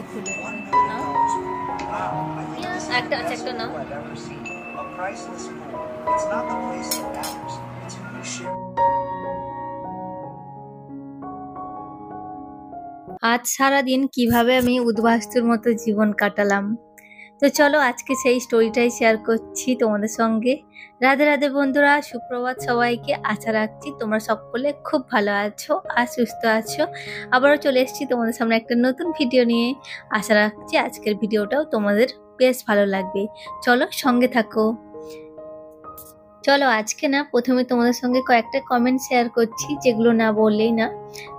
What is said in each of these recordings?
দিচ্ছি খুলে। একটা আছে, একটা নাও। আজ সারাদিন কিভাবে আমি উদ্বাস্তুর মতো জীবন কাটালাম, তো চলো আজকে সেই স্টোরিটাই শেয়ার করছি তোমাদের সঙ্গে। রাধে রাধে বন্ধুরা, সুপ্রভাত সবাইকে। আশা রাখছি তোমরা সকলে খুব ভালো আছো আর সুস্থ আছো। আবারও চলে এসেছি তোমাদের সামনে একটা নতুন ভিডিও নিয়ে। আশা রাখছি আজকের ভিডিওটাও তোমাদের বেশ ভালো লাগবে। চলো সঙ্গে থাকো। চলো আজকে না প্রথমে তোমাদের সঙ্গে কয়েকটা কমেন্ট শেয়ার করছি, যেগুলো না বললেই না।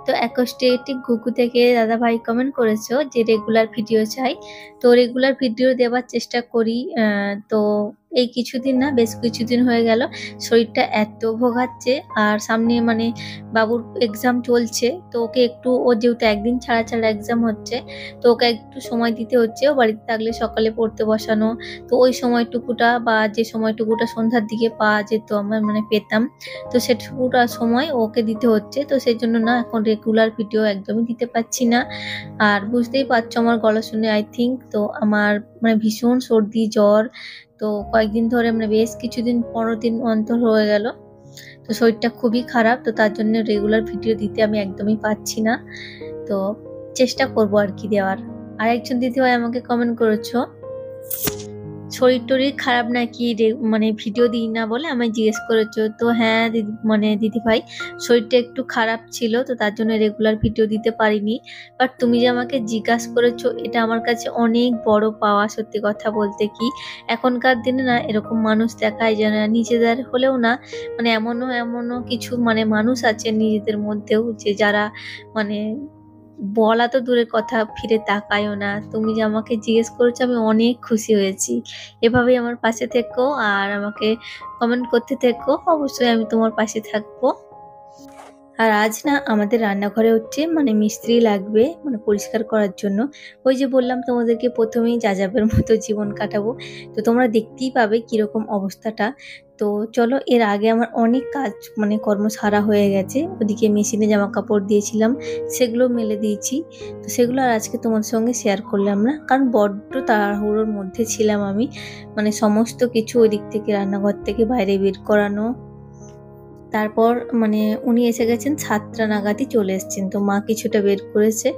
তো অ্যাকোস্টেটিক গুগু থেকে দাদা ভাই কমেন্ট করেছো যে রেগুলার ভিডিও চাই। তো রেগুলার ভিডিও দেওয়ার চেষ্টা করি। তো এই কিছুদিন না, বেশ কিছুদিন হয়ে গেল শরীরটা এত ভোগাচ্ছে। আর সামনে মানে বাবুর এক্সাম চলছে, তো ওকে একটু, ও যেহেতু একদিন ছাড়া ছাড়া এক্সাম হচ্ছে, তো ওকে একটু সময় দিতে হচ্ছে। ও বাড়িতে থাকলে সকালে পড়তে বসানো, তো ওই সময়টুকুটা বা যে সময়টুকুটা সন্ধ্যার দিকে পাওয়া যেত আমার, মানে পেতাম, তো সেটুকুটা সময় ওকে দিতে হচ্ছে। তো সেই জন্য না এখন রেগুলার ভিডিও একদমই দিতে পারছি না। আর বুঝতেই পারছো আমার গলা শুনে আই থিঙ্ক, তো আমার মানে ভীষণ সর্দি জ্বর। তো কয়েকদিন ধরে মানে বেশ কিছুদিন, 15 দিন অন্তর হয়ে গেল। তো শরীরটা খুবই খারাপ, তো তার জন্য রেগুলার ভিডিও দিতে আমি একদমই পাচ্ছি না। তো চেষ্টা করবো আর কি দেওয়ার। আর একজন দিদিভাই আমাকে কমেন্ট করেছো শরীর টরীর খারাপ নাকি, মানে ভিডিও দিই না বলে আমায় জিজ্ঞেস করেছো। তো হ্যাঁ দিদি ভাই, শরীরটা একটু খারাপ ছিল, তো তার জন্য রেগুলার ভিডিও দিতে পারিনি। বাট তুমি যে আমাকে জিজ্ঞাসা করেছো, এটা আমার কাছে অনেক বড় পাওয়া। সত্যি কথা বলতে কি, এখনকার দিনে না এরকম মানুষ দেখায় যায় না, নিজেদের হলেও না, মানে এমনও কিছু মানে মানুষ আছে নিজেদের মধ্যেও, যে যারা মানে বলা তো দূরের কথা, ফিরে তাকায়ও না। তুমি যে আমাকে জিজ্ঞেস করেছো, আমি অনেক খুশি হয়েছি। এভাবেই আমার পাশে থেকো আর আমাকে কমেন্ট করতে থেকো, অবশ্যই আমি তোমার পাশে থাকবো। আর আজ না আমাদের রান্নাঘরে হচ্ছে মানে মিস্ত্রি লাগবে, মানে পরিষ্কার করার জন্য। ওই যে বললাম তোমাদেরকে প্রথমেই যাযাবের মতো জীবন কাটাবো, তো তোমরা দেখতেই পাবে কিরকম অবস্থাটা। তো চলো, এর আগে আমার অনেক কাজ মানে কর্ম সারা হয়ে গেছে। ওদিকে মেশিনে জামা কাপড় দিয়েছিলাম, সেগুলো মেলে দিয়েছি। তো সেগুলো আর আজকে তোমার সঙ্গে শেয়ার করলাম না, কারণ বড্ড তাড়াহুড়োর মধ্যে ছিলাম আমি। মানে সমস্ত কিছু ওই দিক থেকে রান্নাঘর থেকে বাইরে বের করানো। তারপর মানে উনি এসে গেছেন 7টা নাগাদই চলে এসেছেন। তো মা কিছুটা বের করেছে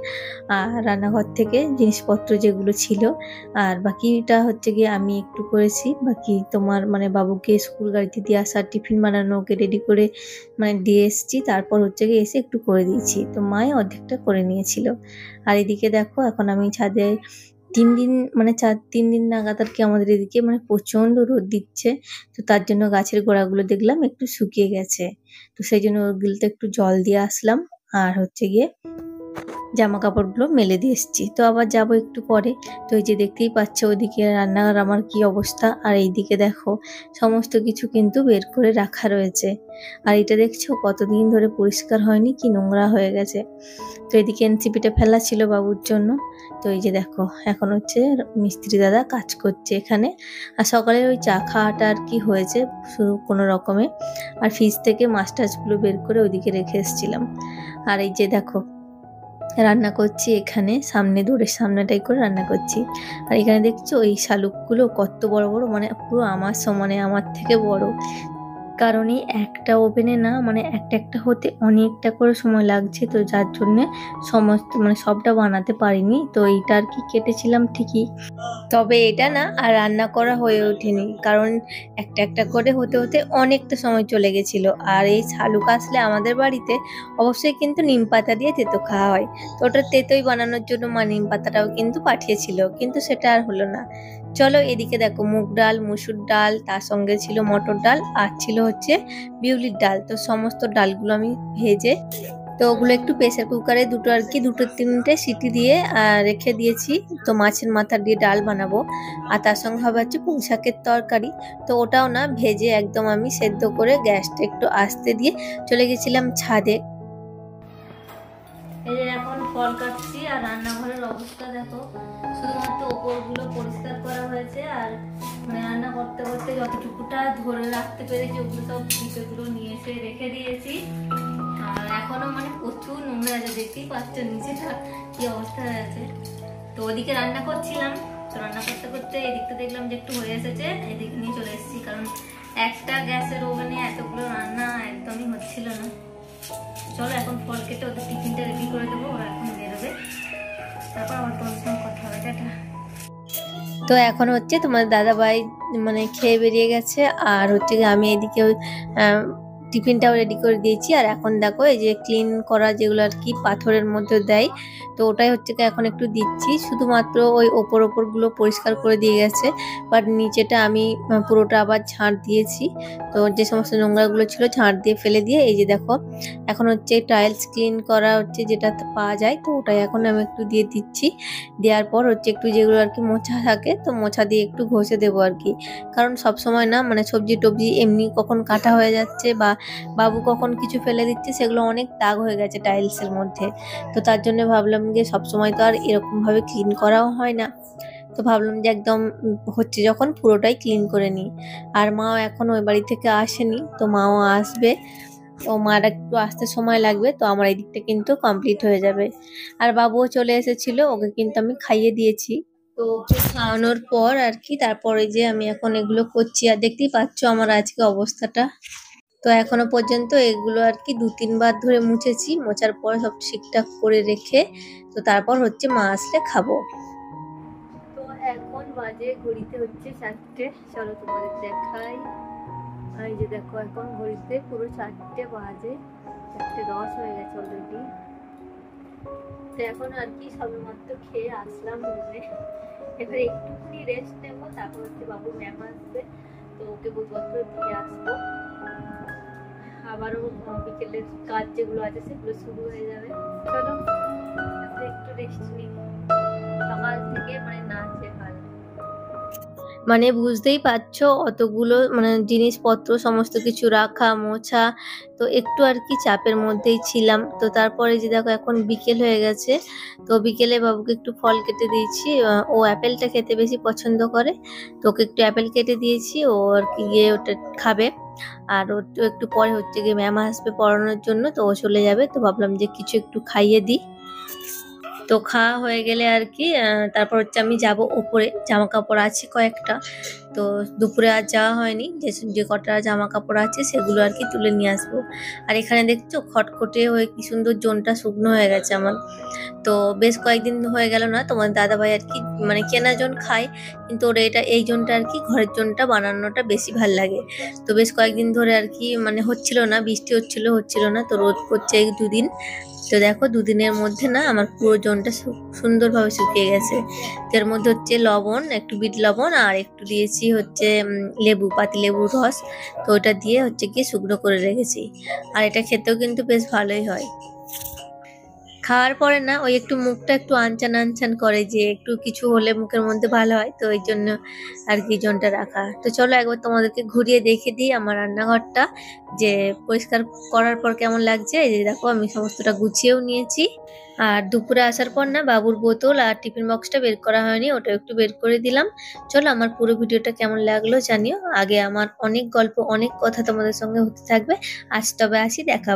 আর রান্নাঘর থেকে জিনিসপত্র যেগুলো ছিল, আর বাকিটা হচ্ছে গিয়ে আমি একটু করেছি। বাকি তোমার মানে বাবুকে স্কুল গাড়িতে দিয়ে আসার, টিফিন বানানো, ওকে রেডি করে মানে দিয়ে এসেছি। তারপর হচ্ছে গিয়ে এসে একটু করে দিয়েছি, তো মাই অর্ধেকটা করে নিয়েছিল। আর এদিকে দেখো এখন আমি ছাদে 3 দিন মানে 3 দিন নাগাদ আর কি আমাদের এদিকে মানে প্রচন্ড রোদ দিচ্ছে। তো তার জন্য গাছের গোড়াগুলো দেখলাম একটু শুকিয়ে গেছে, তো সেই জন্য ওগুলোতে একটু জল দিয়ে আসলাম। আর হচ্ছে গিয়ে জামা কাপড়গুলো মেলে দিয়ে এসেছি, তো আবার যাব একটু পরে। তো এই যে দেখতেই পাচ্ছ ওইদিকে রান্নাঘর আমার কি অবস্থা, আর এইদিকে দেখো সমস্ত কিছু কিন্তু বের করে রাখা রয়েছে। আর এটা দেখছো কতদিন ধরে পরিষ্কার হয়নি, কি নোংরা হয়ে গেছে। তো এদিকে এনসিপিটা ফেলা ছিল বাবুর জন্য। তো এই যে দেখো এখন হচ্ছে মিস্ত্রি দাদা কাজ করছে এখানে। আর সকালে ওই চা খাওয়াটা আর কি হয়েছে শুধু কোনো রকমে। আর ফ্রিজ থেকে মাছ টাছগুলো বের করে ওইদিকে রেখে এসেছিলাম। আর এই যে দেখো রান্না করছি এখানে, সামনে দূরের সামনেটাই করে রান্না করছি। আর এখানে দেখছো এই শালুকগুলো কত বড় বড়, মানে পুরো আমার সমানে, আমার থেকে বড়। কারণ এই একটা ওভেনে না মানে একটা হতে অনেকটা করে সময় লাগছে, তো যার জন্যে সমস্ত মানে সবটা বানাতে পারিনি। তো এইটা আর কি কেটেছিলাম ঠিকই, তবে এটা না আর রান্না করা হয়ে ওঠেনি, কারণ একটা করে হতে হতে অনেকটা সময় চলে গেছিল। আর এই শালুক আসলে আমাদের বাড়িতে অবশ্যই কিন্তু নিম পাতা দিয়ে তেতো খাওয়া হয়। তো ওটা তেতোই বানানোর জন্য মা নিম পাতাটাও কিন্তু পাঠিয়েছিল, কিন্তু সেটা আর হলো না। চলো এদিকে দেখো মুগ ডাল, মুসুর ডাল, তার সঙ্গে ছিল মটর ডাল, আর ছিল হচ্ছে বিউলির ডাল। তো সমস্ত ডালগুলো আমি ভেজে, তো ওগুলো একটু প্রেসার কুকারে দুটো আর কি 2-3টে সিটি দিয়ে রেখে দিয়েছি। তো মাছের মাথা দিয়ে ডাল বানাবো, আর তার সঙ্গে হবে হচ্ছে পুঁই শাকের তরকারি। তো ওটাও না ভেজে একদম আমি সেদ্ধ করে গ্যাসটা একটু আস্তে দিয়ে চলে গেছিলাম ছাদে। এই যে এখন ফল কাটছি, আর রান্নাঘরের অবস্থা দেখো, শুধুমাত্র ওপরগুলো পরিষ্কার করা হয়েছে। আর মানে রান্না করতে করতে যতটুকুটা ধরে রাখতে পেরেছি ওগুলো সব ভিতরগুলো নিয়ে এসে রেখে দিয়েছি। আর এখনো মানে প্রচুর নোংরা আছে, দেখতেই পাচ্ছ নিচেটা কি অবস্থা হয়ে আছে। তো ওদিকে রান্না করছিলাম, তো রান্না করতে করতে এদিকটা দেখলাম যে একটু হয়ে এসেছে, এদিকে নিয়ে চলে এসেছি, কারণ একটা গ্যাসের ওভেনে এতগুলো রান্না একদমই হচ্ছিল না। চলো এখন ফল কেটে ওদের টিফিনটা রেডি করে দেবো, ওরা এখন বেরোবে, তারপর আমার তোমার সঙ্গে কথা হবে। টাটা। তো এখন হচ্ছে তোমার দাদাভাই মানে খেয়ে বেরিয়ে গেছে, আর হচ্ছে আমি এদিকে টিফিনটাও রেডি করে দিয়েছি। আর এখন দেখো এই যে ক্লিন করা যেগুলো আর কি পাথরের মধ্যে দেয়, তো ওটাই হচ্ছে এখন একটু দিচ্ছি। শুধুমাত্র ওই ওপর গুলো পরিষ্কার করে দিয়ে গেছে, বাট নিচেটা আমি পুরোটা আবার ঝাড় দিয়েছি। তো যে সমস্ত নোংরাগুলো ছিল ঝাড় দিয়ে ফেলে দিয়ে এই যে দেখো এখন হচ্ছে টাইলস ক্লিন করা হচ্ছে, যেটা পাওয়া যায়, তো ওটাই এখন আমি একটু দিয়ে দিচ্ছি। দেওয়ার পর হচ্ছে একটু যেগুলো আর কি মোছা থাকে, তো মোছা দিয়ে একটু ঘষে দেবো আর কি, কারণ সব সময় না মানে সবজি টবজি এমনি কখন কাটা হয়ে যাচ্ছে বা বাবু কখন কিছু ফেলে দিচ্ছে, সেগুলো অনেক দাগ হয়ে গেছে টাইলসের মধ্যে। তো তার জন্য ভাবলাম যে সবসময় তো আর এরকম ভাবে ক্লিন করাও হয় না, তো ভাবলাম যে একদম হচ্ছে যখন পুরোটাই ক্লিন করে নিই। আর মাও এখন ওই বাড়ি থেকে আসেনি, তো মাও আসবে, তো মার একটু আসতে সময় লাগবে, তো আমার এই দিকটা কিন্তু কমপ্লিট হয়ে যাবে। আর বাবুও চলে এসেছিল, ওকে কিন্তু আমি খাইয়ে দিয়েছি। তো ওকে খাওয়ানোর পর আর কি তারপরে যে আমি এখন এগুলো করছি, আর দেখতেই পাচ্ছ আমার আজকে অবস্থাটা। তো এখনো পর্যন্ত এগুলো আর কি 2-3 বার ধরে মুছেছি, মোছার পর সব ঠিকঠাক করে রেখে তো তারপর হচ্ছে মা আসলে খাবো। তো এখন বাজে ঘড়িতে হচ্ছে 4টে, চলো তোমাদের দেখাই। এই যে দেখো এখন ঘড়িতে পুরো 4টে বাজে, 4:10 হয়ে গেছে অলরেডি। তো এখন আর কি সবে মাত্র খেয়ে আসলাম রুমে, এবার একটুখানি রেস্ট নেবো, তারপর হচ্ছে বাবু ম্যাম আসবে, তো ওকে বইপত্র দিয়ে আসবো, আবারও বিকেলের কাজ যেগুলো আছে সেগুলো শুরু হয়ে যাবে। চলো একটু রেস্ট নিই, সকাল থেকে মানে নাচে হাল, মানে বুঝতেই পারছো অতগুলো মানে জিনিসপত্র সমস্ত কিছু রাখা মোছা, তো একটু আর কি চাপের মধ্যেই ছিলাম। তো তারপরে যে দেখো এখন বিকেল হয়ে গেছে, তো বিকেলে বাবুকে একটু ফল কেটে দিয়েছি, ও অ্যাপেলটা খেতে বেশি পছন্দ করে, তো ওকে একটু অ্যাপেল কেটে দিয়েছি, ও আর কি গিয়ে ওটা খাবে। আর ও একটু পরে হচ্ছে গিয়ে ম্যাম আসবে পড়ানোর জন্য, তো ও চলে যাবে, তো ভাবলাম যে কিছু একটু খাইয়ে দিই। তো খাওয়া হয়ে গেলে আর কি তারপর হচ্ছে আমি যাব ওপরে, জামা কাপড় আছে কয়েকটা, তো দুপুরে আর যাওয়া হয়নি, যে যে কটা জামা কাপড় আছে সেগুলো আর কি তুলে নিয়ে আসবো। আর এখানে দেখছো খটখটে হয়ে কি সুন্দর জোনটা শুকনো হয়ে গেছে আমার। তো বেশ কয়েকদিন হয়ে গেল না তোমার দাদাভাই আর কি মানে কেনা জন খায়, কিন্তু ওর এটা এই জনটা আর কি ঘরের জনটা বানানোটা বেশি ভাল লাগে। তো বেশ কয়েকদিন ধরে আর কি মানে হচ্ছিল না, বৃষ্টি হচ্ছিল না, তো রোদ করছে এই 2 দিন। তো দেখো 2 দিনের মধ্যে না আমার পুরো জনটা সুন্দরভাবে শুকিয়ে গেছে। তো এর মধ্যে হচ্ছে লবণ, একটু বিট লবণ, আর একটু দিয়েছি হচ্ছে লেবু, পাতি লেবুর রস, তো ওটা দিয়ে হচ্ছে গিয়ে শুকনো করে রেখেছি। আর এটা খেতেও কিন্তু বেশ ভালোই হয়। খাওয়ার পরে না ওই একটু মুখটা একটু আনচান আনচান করে, যে একটু কিছু হলে মুখের মধ্যে ভালো হয়, তো ওই জন্য আর কি জনটা রাখা। তো চলো একবার তোমাদেরকে ঘুরিয়ে দেখে দিই আমার রান্নাঘরটা, যে পরিষ্কার করার পর কেমন লাগছে। এই যে দেখো আমি সমস্তটা গুছিয়েও নিয়েছি। আর দুপুরে আসার পর না বাবুর বোতল আর টিফিন বক্সটা বের করা হয়নি, ওটা একটু বের করে দিলাম। চলো আমার পুরো ভিডিওটা কেমন লাগলো জানিও। আগে আমার অনেক গল্প অনেক কথা তোমাদের সঙ্গে হতে থাকবে। আজ তবে আসি, দেখা হবে।